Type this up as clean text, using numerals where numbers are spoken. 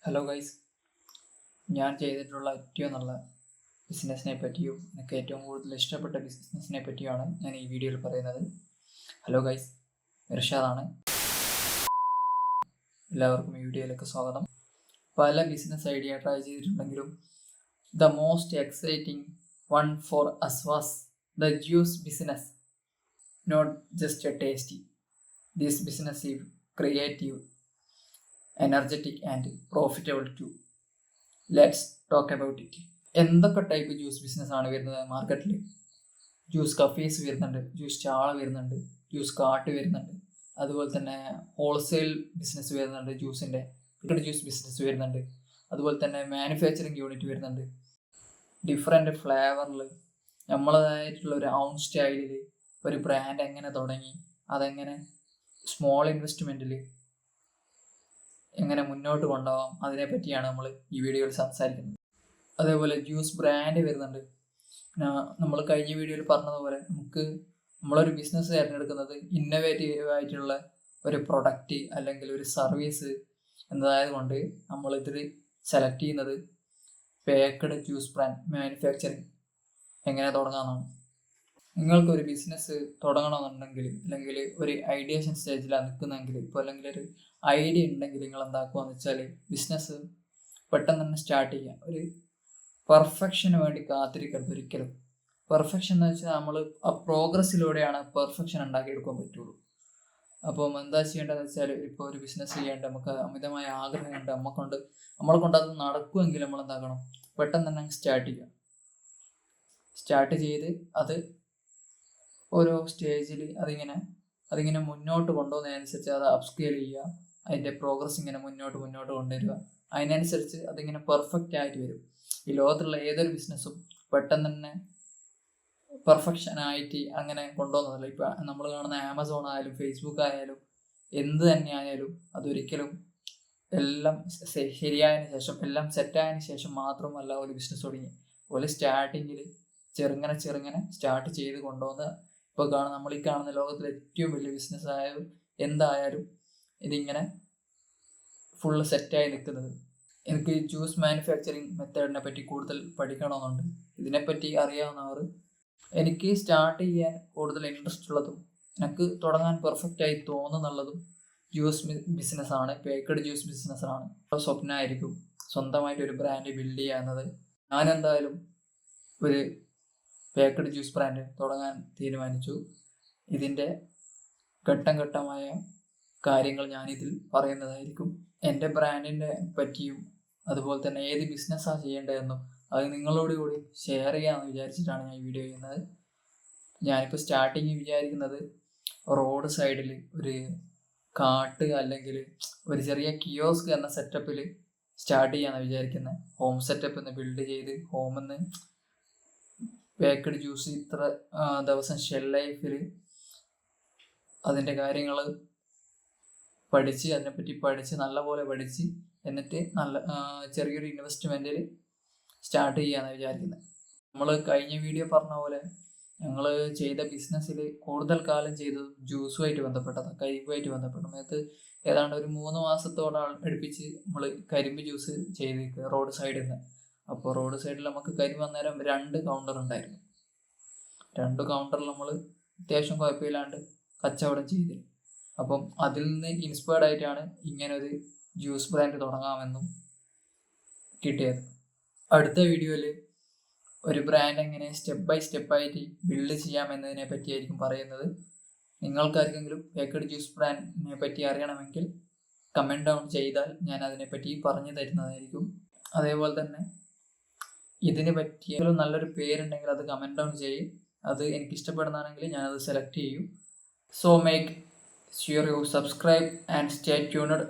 Hello guys, ഞാൻ ചെയ്തിട്ടുള്ള ഏറ്റവും നല്ല ബിസിനസ്സിനെ പറ്റിയും എനിക്ക് ഏറ്റവും കൂടുതൽ ഇഷ്ടപ്പെട്ട ബിസിനസ്സിനെ പറ്റിയുമാണ് ഞാൻ ഈ വീഡിയോയിൽ പറയുന്നത്. ഹലോ ഗൈസ്, ഇർഷാദാണ്. എല്ലാവർക്കും ഈ വീഡിയോയിലേക്ക് സ്വാഗതം. പല ബിസിനസ് ഐഡിയ ട്രൈ ചെയ്തിട്ടുണ്ടെങ്കിലും the most exciting one for us was the juice business. Not just a tasty, this business is creative, energetic and profitable too. Let's talk about it. എന്തൊക്കെ type juice business ആണ് വരുന്നത് മാർക്കറ്റിൽ? Juice cafes വരുന്നുണ്ട്, juice ചാള വരുന്നുണ്ട്, juice കാട്ട് വരുന്നുണ്ട്, അതുപോലെ തന്നെ wholesale business വരുന്നുണ്ട്, ജ്യൂസിൻ്റെ ജ്യൂസ് ബിസിനസ് വരുന്നുണ്ട്, അതുപോലെ തന്നെ മാനുഫാക്ചറിങ് യൂണിറ്റ് വരുന്നുണ്ട്. ഡിഫറെൻറ്റ് ഫ്ലേവറിൽ നമ്മളതായിട്ടുള്ള ഒരു ഔൺ സ്റ്റൈലിൽ ഒരു ബ്രാൻഡ് എങ്ങനെ തുടങ്ങി, അതെങ്ങനെ സ്മോൾ ഇൻവെസ്റ്റ്മെൻറ്റിൽ എങ്ങനെ മുന്നോട്ട് കൊണ്ടുപോകാം, അതിനെ പറ്റിയാണ് നമ്മൾ ഈ വീഡിയോയിൽ സംസാരിക്കുന്നത്. അതേപോലെ ജ്യൂസ് ബ്രാൻഡ് വരുന്നുണ്ട്. നമ്മൾ കഴിഞ്ഞ വീഡിയോയിൽ പറഞ്ഞതുപോലെ നമ്മളൊരു ബിസിനസ് തിരഞ്ഞെടുക്കുന്നത് ഇന്നോവേറ്റീവ് ആയിട്ടുള്ള ഒരു പ്രൊഡക്റ്റ് അല്ലെങ്കിൽ ഒരു സർവീസ് എന്നതായതുകൊണ്ട് നമ്മളിതിൽ സെലക്ട് ചെയ്യുന്നത് പേക്കഡ് ജ്യൂസ് ബ്രാൻഡ് മാനുഫാക്ചറിങ് എങ്ങനെ തുടങ്ങാമെന്നാണ്. നിങ്ങൾക്കൊരു ബിസിനസ് തുടങ്ങണമെന്നുണ്ടെങ്കിൽ അല്ലെങ്കിൽ ഒരു ഐഡിയേഷൻ സ്റ്റേജിലാണ് നിൽക്കുന്നതെങ്കിൽ, ഇപ്പോൾ അല്ലെങ്കിൽ ഒരു ഐഡിയ ഉണ്ടെങ്കിൽ നിങ്ങൾ എന്താക്കുകയെന്ന് വെച്ചാൽ ബിസിനസ് പെട്ടെന്ന് തന്നെ സ്റ്റാർട്ട് ചെയ്യുക. ഒരു പെർഫെക്ഷന് വേണ്ടി കാത്തിരിക്കരുത് ഒരിക്കലും. പെർഫെക്ഷൻ എന്ന് വെച്ചാൽ നമ്മൾ ആ പ്രോഗ്രസ്സിലൂടെയാണ് പെർഫെക്ഷൻ ഉണ്ടാക്കിയെടുക്കാൻ പറ്റുള്ളൂ. അപ്പം എന്താ ചെയ്യേണ്ടതെന്ന് വെച്ചാൽ, ഇപ്പോൾ ഒരു ബിസിനസ് ചെയ്യേണ്ട നമുക്ക് അമിതമായ ആഗ്രഹമുണ്ട്, നമ്മളെ കൊണ്ട് അത് നടക്കുമെങ്കിൽ നമ്മൾ എന്താക്കണം, പെട്ടെന്ന് തന്നെ സ്റ്റാർട്ട് ചെയ്ത് അത് ഓരോ സ്റ്റേജിൽ അതിങ്ങനെ മുന്നോട്ട് കൊണ്ടുപോകുന്നതിനനുസരിച്ച് അത് അപ്സ്കെയിൽ ചെയ്യുക, അതിൻ്റെ പ്രോഗ്രസ് ഇങ്ങനെ മുന്നോട്ട് കൊണ്ടുവരിക. അതിനനുസരിച്ച് അതിങ്ങനെ പെർഫെക്റ്റ് ആയിട്ട് വരും. ഈ ലോകത്തുള്ള ഏതൊരു ബിസിനസ്സും പെട്ടെന്ന് തന്നെ പെർഫെക്ഷനായിട്ട് അങ്ങനെ കൊണ്ടുപോകുന്നതല്ല. ഇപ്പം നമ്മൾ കാണുന്ന ആമസോൺ ആയാലും ഫേസ്ബുക്ക് ആയാലും എന്ത് തന്നെ ആയാലും അതൊരിക്കലും എല്ലാം ശരിയായതിനു ശേഷം, എല്ലാം സെറ്റായതിനു ശേഷം മാത്രമല്ല ഒരു ബിസിനസ് തുടങ്ങി. അതുപോലെ സ്റ്റാർട്ടിങ്ങിൽ ചെറുങ്ങനെ സ്റ്റാർട്ട് ചെയ്ത് കൊണ്ടുപോകുന്ന ഇപ്പോൾ നമ്മൾ ഈ കാണുന്ന ലോകത്തിലെ ഏറ്റവും വലിയ ബിസിനസ് ആയാലും എന്തായാലും ഇതിങ്ങനെ ഫുള്ള് സെറ്റായി നിൽക്കുന്നത്. എനിക്ക് ജ്യൂസ് മാനുഫാക്ചറിങ് മെത്തേഡിനെ പറ്റി കൂടുതൽ പഠിക്കണമെന്നുണ്ട്. ഇതിനെപ്പറ്റി അറിയാവുന്നവർ, എനിക്ക് സ്റ്റാർട്ട് ചെയ്യാൻ കൂടുതൽ ഇൻട്രസ്റ്റ് ഉള്ളതും എനിക്ക് തുടങ്ങാൻ പെർഫെക്റ്റായി തോന്നുന്നുള്ളതും ജ്യൂസ് ബിസിനസ്സാണ്, പേക്കഡ് ജ്യൂസ് ബിസിനസ്സാണ്. സ്വപ്നമായിരിക്കും സ്വന്തമായിട്ട് ഒരു ബ്രാൻഡ് ബിൽഡ് ചെയ്യാവുന്നത്. ഞാനെന്തായാലും ഒരു പേക്കഡ് ജ്യൂസ് ബ്രാൻഡ് തുടങ്ങാൻ തീരുമാനിച്ചു. ഇതിൻ്റെ ഘട്ടമായ കാര്യങ്ങൾ ഞാനിതിൽ പറയുന്നതായിരിക്കും. എൻ്റെ ബ്രാൻഡിനെ പറ്റിയും അതുപോലെ തന്നെ ഏത് ബിസിനസ്സാണ് ചെയ്യേണ്ടതെന്നും അത് നിങ്ങളോട് കൂടി ഷെയർ ചെയ്യാമെന്ന് വിചാരിച്ചിട്ടാണ് ഞാൻ ഈ വീഡിയോ ചെയ്യുന്നത്. ഞാനിപ്പോൾ സ്റ്റാർട്ടിങ് വിചാരിക്കുന്നത് റോഡ് സൈഡിൽ ഒരു കാട്ട് അല്ലെങ്കിൽ ഒരു ചെറിയ കിയോസ്ക് എന്ന സെറ്റപ്പിൽ സ്റ്റാർട്ട് ചെയ്യാമെന്ന് വിചാരിക്കുന്നത്. ഹോം സെറ്റപ്പ് ഒന്ന് ബിൽഡ് ചെയ്ത് ഹോമിന്ന് പേക്കഡ് ജ്യൂസ് ഇത്ര ദിവസം ഷെൽ ലൈഫിൽ അതിൻ്റെ കാര്യങ്ങൾ അതിനെപ്പറ്റി പഠിച്ച് നല്ലപോലെ പഠിച്ച് എന്നിട്ട് ചെറിയൊരു ഇൻവെസ്റ്റ്മെൻറ്റിൽ സ്റ്റാർട്ട് ചെയ്യാമെന്ന് വിചാരിക്കുന്നത്. നമ്മൾ കഴിഞ്ഞ വീഡിയോ പറഞ്ഞ പോലെ ഞങ്ങൾ ചെയ്ത ബിസിനസ്സിൽ കൂടുതൽ കാലം ചെയ്തത് ജ്യൂസുമായിട്ട് ബന്ധപ്പെട്ടതാണ്, കരിമ്പുമായിട്ട് ബന്ധപ്പെട്ടത്. ഏതാണ്ട് ഒരു 3 മാസത്തോളം അടുപ്പിച്ച് നമ്മൾ കരിമ്പ് ജ്യൂസ് ചെയ്തിരിക്കുക റോഡ് സൈഡിൽ നിന്ന്. അപ്പോൾ റോഡ് സൈഡിൽ നമുക്ക് കരിമ്പ് അന്നേരം 2 കൗണ്ടർ ഉണ്ടായിരുന്നു. 2 കൗണ്ടറിൽ നമ്മൾ അത്യാവശ്യം കുഴപ്പമില്ലാണ്ട് കച്ചവടം ചെയ്ത്. അപ്പം അതിൽ നിന്ന് ഇൻസ്പയർഡ് ആയിട്ടാണ് ഇങ്ങനൊരു ജ്യൂസ് ബ്രാൻഡ് തുടങ്ങാമെന്നും കിട്ടിയത്. അടുത്ത വീഡിയോയിൽ ഒരു ബ്രാൻഡ് എങ്ങനെ സ്റ്റെപ്പ് ബൈ സ്റ്റെപ്പായിട്ട് ബിൽഡ് ചെയ്യാമെന്നതിനെ പറ്റിയായിരിക്കും പറയുന്നത്. നിങ്ങൾക്കാർക്കെങ്കിലും പേക്കഡ് ജ്യൂസ് ബ്രാൻഡിനെ പറ്റി അറിയണമെങ്കിൽ കമൻറ്റ് ഡൗൺ ചെയ്താൽ ഞാൻ അതിനെപ്പറ്റി പറഞ്ഞു തരുന്നതായിരിക്കും. അതേപോലെ തന്നെ ഇതിനെ പറ്റി നല്ലൊരു പേരുണ്ടെങ്കിൽ അത് കമൻറ്റ് ഡൗൺ ചെയ്യും. അത് എനിക്ക് ഇഷ്ടപ്പെടുന്നതാണെങ്കിൽ ഞാനത് സെലക്ട് ചെയ്യും. So make sure you subscribe and stay tuned